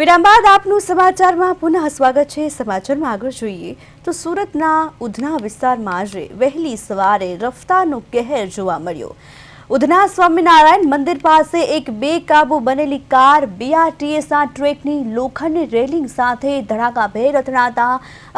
વિરામ બાદ આપનું સમાચારમાં પુનઃ સ્વાગત છે। સમાચારમાં આગળ જોઈએ તો સુરતના ઉધના વિસ્તારમાં આજે વહેલી સવારે રફતારનો કહેર જોવા મળ્યો। ઉધના સ્વામિનારાયણ મંદિર પાસે એક બેકાબુ બનેલી કાર બીઆરટીએસના ટ્રેકની લોખંડની રેલિંગ સાથે ધડાકાભેર અથડાતા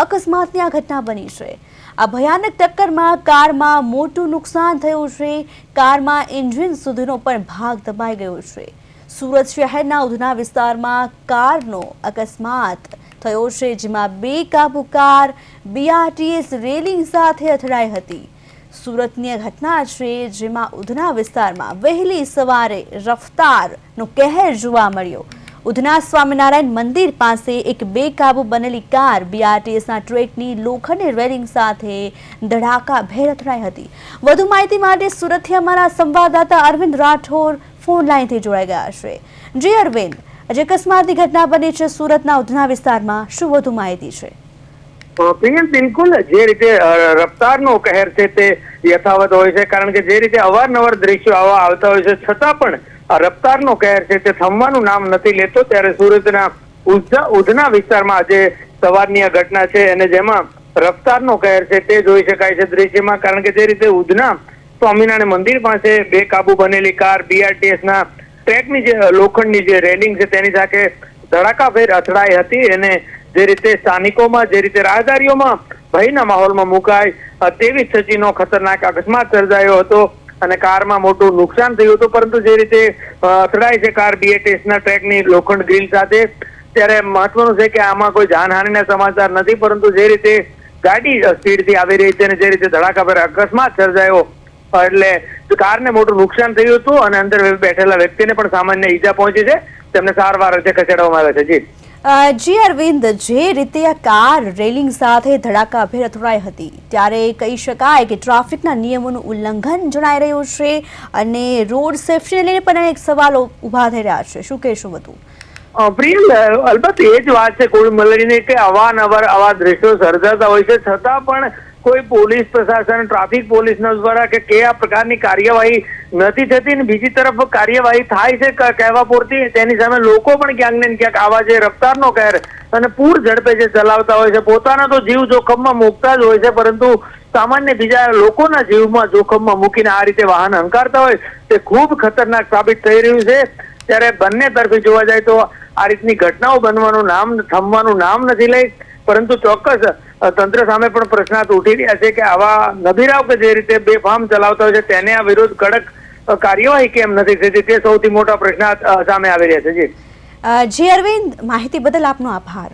અકસ્માતની આ ઘટના બની છે। આ ભયાનક ટક્કરમાં કારમાં મોટું નુકસાન થયું છે। કારમાં એન્જિન સુધીનો પણ ભાગ દબાઈ ગયો છે। સુરત શહેરના ઉધના વિસ્તારમાં કારનો અકસ્માત થયો છે, જેમાં બેકાબુ કાર બીઆરટીએસ રેલિંગ સાથે અથડાઈ હતી। સુરતની ઘટના છે, જેમાં ઉધના વિસ્તારમાં વહેલી સવારે રફતારનો કહેર જોવા મળ્યો। ઉધના સ્વામિનારાયણ મંદિર પાસે એક બેકાબુ બનેલી કાર બીઆરટીએસના ટ્રેકની લોખંડની રેલિંગ સાથે ધડાકાભેર અથડાઈ હતી। વધુ માહિતી માટે સુરતથી અમારા સંવાદદાતા અરવિંદ રાઠોડ ફોન લાઈનથી જોડાઈ ગયા છે। જી અરવિંદ, આજે અકસ્માતની ઘટના બની છે સુરતના ઉધના વિસ્તારમાં, શું વધુ માહિતી છે? બિલકુલ જે રીતે રફતારનો કહેર છે તે યથાવત હોય છે, કારણ કે જે રીતે અવારનવાર દ્રશ્યો આવા આવતા હોય છે, છતાં પણ રફતારનો કહેર છે તે થમવાનું નામ નથી લેતો। ત્યારે સુરતના ઉધના વિસ્તારમાં આજે સવારની આ ઘટના છે, અને જેમાં રફતારનો કહેર છે તે જોઈ શકાય છે દ્રશ્યમાં, કારણ કે જે રીતે ઉધના સ્વામિનારાયણ મંદિર પાસે બેકાબુ બનેલી કાર બીઆરટીએસના ટ્રેકની જે લોખંડની જે રેલિંગ છે તેની સાથે ધડાકાભેર અથડાઈ હતી, અને જે રીતે સ્થાનિકોમાં, જે રીતે રાહદારીઓમાં ભયના માહોલમાં મુકાય તેવી સ્થિતિનો ખતરનાક અકસ્માત સર્જાયો હતો અને કારમાં મોટું નુકસાન થયું હતું। પરંતુ જે રીતે અથડાઈ છે કાર બીઆરટીએસના ટ્રેકની લોખંડ ગ્રીલ સાથે, ત્યારે મહત્વનું છે કે આમાં કોઈ જાનહાનિના સમાચાર નથી, પરંતુ જે રીતે ગાડી સ્પીડથી આવી રહી છે અને જે રીતે ધડાકાભેર અકસ્માત સર્જાયો એટલે કારને મોટું નુકસાન થયું હતું અને અંદર બેઠેલા વ્યક્તિને પણ સામાન્ય ઈજા પહોંચી છે, તેમને સારવાર અર્થે ખસેડવામાં આવે છે। જી અરવિંદ, જે રીતે આ કાર રેલિંગ સાથે ધડાકાભેર અથડાઈ હતી, ત્યારે કહી શકાય કે ટ્રાફિકના નિયમોનું ઉલ્લંઘન જણાઈ રહ્યું છે અને રોડ સેફટીને લઈને પણ અનેક સવાલો ઉભા થઈ રહ્યા છે। શું કહેશો વધુ? પ્રિયલ, અલબત્ત એ જ વાત છે કુલ મળીને કે અવારનવાર આવા દ્રશ્યો સર્જાતા હોય છે, છતાં પણ કોઈ પોલીસ પ્રશાસન, ટ્રાફિક પોલીસના દ્વારા કે કયા પ્રકારની કાર્યવાહી નથી થતી, ને બીજી તરફ કાર્યવાહી થાય છે કહેવા પૂરતી, તેની સામે લોકો પણ ક્યાંક ને ક્યાંક આવા જે રફતારનો કહેર અને પૂર ઝડપે જે ચલાવતા હોય છે, પોતાનો તો જીવ જોખમમાં મૂકતા જ હોય છે, પરંતુ સામાન્ય બીજા લોકોના જીવમાં જોખમમાં મૂકીને આ રીતે વાહન હંકારતા હોય તે ખૂબ ખતરનાક સાબિત થઈ રહ્યું છે। ત્યારે બંને તરફી જોવા જાય તો આ રીતની ઘટનાઓ થમવાનું નામ નથી લઈ, પરંતુ ચોક્કસ તંત્ર સામે પણ પ્રશ્નાર્થ ઉઠી રહ્યા છે કે આવા નબીરાઓ કે જે રીતે બેફામ ચલાવતા હોય છે તેને આ વિરુદ્ધ કડક કાર્યવાહી કેમ નથી થતી, તે સૌથી મોટા પ્રશ્નાર્થ સામે આવી રહ્યા છે। જી અરવિંદ, માહિતી બદલ આપનો આભાર।